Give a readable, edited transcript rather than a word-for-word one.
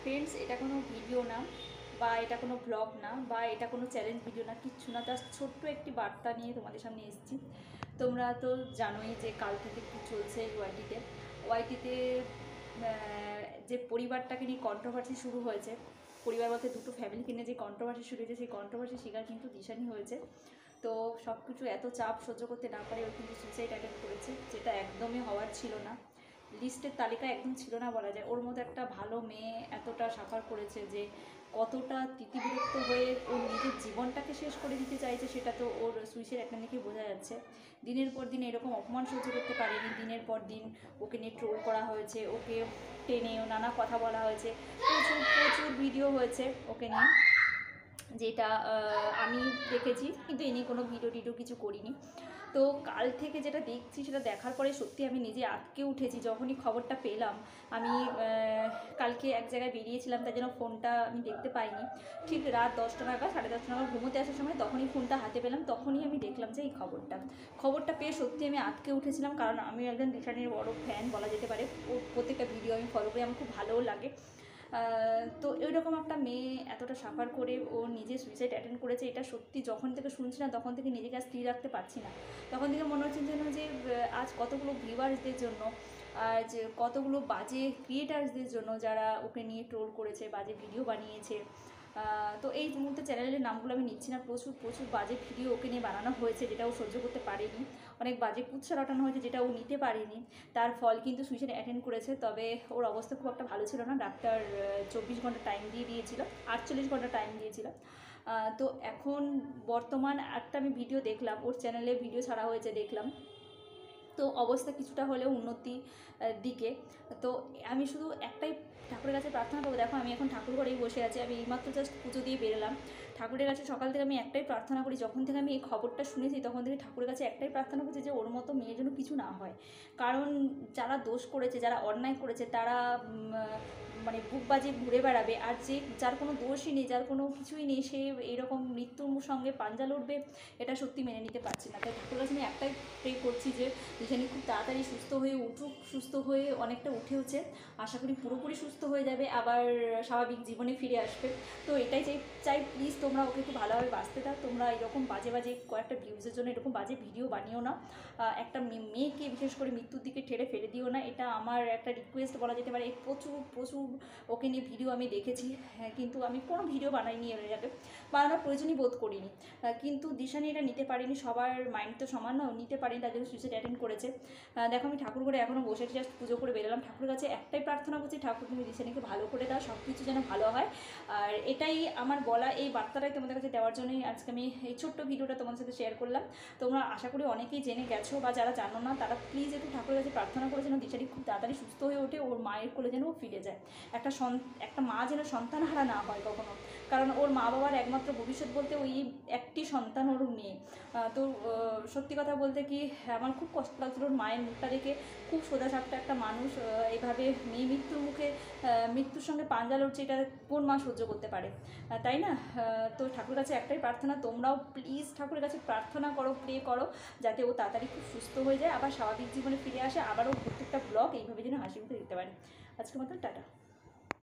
Friends, এটা কোনো video না, বা এটা কোনো ব্লগ না, বা এটা কোনো চ্যালেঞ্জ ভিডিও না, কিচ্ছু না। জাস্ট ছোট্ট একটি বার্তা নিয়ে তোমাদের সামনে এসেছি। তোমরা তো জানোই যে কাল থেকে কী চলছে ওয়াইটিতে যে পরিবারটাকে নিয়ে কন্ট্রোভার্সি শুরু হয়েছে। পরিবার বলতে দুটো ফ্যামিলিকে নিয়ে যে কন্ট্রোভার্সি শুরু হয়েছে, সেই কন্ট্রোভার্সির শিকার কিন্তু দিশানি হয়েছে। তো সব কিছু এত চাপ সহ্য করতে না পারে ও কিন্তু সুইসাইড অ্যাটেম্প করেছে, যেটা একদমই হওয়ার ছিল না। লিস্টের তালিকায় একদম ছিল না বলা যায়। ওর মতো একটা ভালো মেয়ে এতটা সাফার করেছে যে কতটা তিতিবিরক্ত হয়ে ওর নিজের জীবনটাকে শেষ করে দিতে চাইছে, সেটা তো ওর সুইসাইড অ্যাটেম্প দেখে বোঝা যাচ্ছে। দিনের পর দিন এরকম অপমান সহ্য করতে পারেনি। দিনের পর দিন ওকে নিয়ে ট্রোল করা হয়েছে, ওকে টেনেও নানা কথা বলা হয়েছে, প্রচুর প্রচুর ভিডিও হয়েছে ওকে নিয়ে, যেটা আমি দেখেছি, কিন্তু এ নিয়ে কোনো ভিডিও টিডিও কিছু করিনি। তো কাল থেকে যেটা দেখছি সেটা দেখার পরে সত্যি আমি নিজে আটকে উঠেছি। যখনই খবরটা পেলাম, আমি কালকে এক জায়গায় বেরিয়েছিলাম, তাই জন্য ফোনটা আমি দেখতে পাইনি। ঠিক রাত 10টা নাগাদ, 10:30 নাগাদ ঘুমোতে আসার সময় তখনই ফোনটা হাতে পেলাম, তখনই আমি দেখলাম যে এই খবরটা পেয়ে সত্যি আমি আটকে উঠেছিলাম। কারণ আমি একজন দিশানির বড় ফ্যান বলা যেতে পারে। ওর প্রত্যেকটা ভিডিও আমি ফলো করি, আমার খুব ভালোও লাগে। তো এরকম একটা মেয়ে এতটা সাফার করে ও নিজে সুইসাইড অ্যাটেন্ড করেছে, এটা সত্যি যখন থেকে শুনছি না তখন থেকে নিজেকে আর স্থির রাখতে পারছি না। তখন থেকে মনে হচ্ছে যেন যে আজ কতগুলো ভিউয়ার্সদের জন্য, আর যে কতগুলো বাজে ক্রিয়েটার্সদের জন্য যারা ওকে নিয়ে ট্রোল করেছে, বাজে ভিডিও বানিয়েছে। তো এই মুহূর্তে চ্যানেলের নামগুলো আমি নিচ্ছি না। প্রচুর প্রচুর বাজে ভিডিও ওকে নিয়ে বানানো হয়েছে, যেটা ও সহ্য করতে পারেনি। অনেক বাজে কুৎসা রটানো হয়েছে, যেটা ও নিতে পারেনি। তার ফল কিন্তু সুইসাইড অ্যাটেন্ড করেছে। তবে ওর অবস্থা খুব একটা ভালো ছিল না। ডাক্তার 24 ঘন্টা টাইম দিয়েছিল, 48 ঘন্টা টাইম দিয়েছিল। তো এখন বর্তমান একটা আমি ভিডিও দেখলাম, ওর চ্যানেলে ভিডিও ছাড়া হয়েছে দেখলাম। তো অবস্থা কিছুটা হলেও উন্নতি দিকে। তো আমি শুধু একটাই ঠাকুরের কাছে প্রার্থনা করবো। দেখো আমি এখন ঠাকুর ঘরেই বসে আছি, আমি এইমাত্র জাস্ট পুজো দিয়ে বেরোলাম। ঠাকুরের কাছে সকাল থেকে আমি একটাই প্রার্থনা করি, যখন থেকে আমি এই খবরটা শুনেছি তখন থেকে ঠাকুরের কাছে একটাই প্রার্থনা করছি যে ওর মতো মেয়ের জন্য কিছু না হয়। কারণ যারা দোষ করেছে, যারা অন্যায় করেছে, তারা মানে বুক বাজিয়ে ঘুরে বেড়াবে, আর যার কোনো দোষই নেই, যার কোনো কিছুই নেই, সে এইরকম মৃত্যুর সঙ্গে পাঞ্জা লড়বে, এটা সত্যি মেনে নিতে পারছি না। তাই ঠাকুরের কাছে আমি একটাই প্রে করছি যে যেখানে খুব তাড়াতাড়ি সুস্থ হয়ে উঠুক, সুস্থ হয়ে অনেকটা উঠেওছে, আশা করি পুরোপুরি সুস্থ হয়ে যাবে, আবার স্বাভাবিক জীবনে ফিরে আসবে। তো এটাই চাই প্লিজ তোমরা ওকে একটু ভালোভাবে বাঁচতে দাও। তোমরা এরকম বাজে বাজে কয়েকটা ভিউজের জন্য এরকম বাজে ভিডিও বানিও না। একটা মেয়েকে বিশেষ করে মৃত্যুর দিকে ঠেলে ফেলে দিও না, এটা আমার একটা রিকোয়েস্ট বলা যেতে পারে। প্রচুর প্রচুর ওকে নিয়ে ভিডিও আমি দেখেছি, হ্যাঁ, কিন্তু আমি কোনো ভিডিও বানাইনি, এর আগে বানানোর প্রয়োজনই বোধ করিনি। কিন্তু দিশানি এটা নিতে পারিনি, সবার মাইন্ড তো সমান না, নিতে পারিনি, তার জন্য সুইসাইড অ্যাটেন্ড করেছে। দেখো আমি ঠাকুর ঘরে এখনও বসে আছি, জাস্ট পুজো করে বেরোলাম। ঠাকুরের কাছে একটাই প্রার্থনা করছি, ঠাকুর তুমি দিশানিকে ভালো করে দাও, সব কিছু যেন ভালো হয়। আর এটাই আমার বলা, এই বার্তাটাই তোমাদের কাছে দেওয়ার জন্যই আজকে আমি এই ছোট্ট ভিডিওটা তোমাদের সাথে শেয়ার করলাম। তোমরা আশা করি অনেকেই জেনে গেছো, বা যারা জানো না তারা প্লিজ একটু ঠাকুরের কাছে প্রার্থনা করে যেন দিশানি খুব তাড়াতাড়ি সুস্থ হয়ে ওঠে, ওর মায়ের কোলে যেন ও ফিরে যায়। একটা মা যেন সন্তানহারা না হয় কখনো, কারণ ওর মা বাবার একমাত্র ভবিষ্যৎ বলতে ওই একটি সন্তান, ওর মেয়ে। তো সত্যি কথা বলতে কি আমার খুব কষ্ট লাগছিল ওর মায়ের মুখটা দেখে। খুব সোজাসাপটা একটা মানুষ এইভাবে মেয়ে মৃত্যুর সঙ্গে পাঞ্জা লড়ছে, এটা কোন মা সহ্য করতে পারে, তাই না? তো ঠাকুরের কাছে একটাই প্রার্থনা, তোমরাও প্লিজ ঠাকুরের কাছে প্রার্থনা করো, প্রে করো, যাতে ও তাড়াতাড়ি খুব সুস্থ হয়ে যায়, আবার স্বাভাবিক জীবনে ফিরে আসে, আবারও প্রত্যেকটা ব্লগ এইভাবে যেন হাসি মুখে দিতে পারে। আজকের মতো টাটা।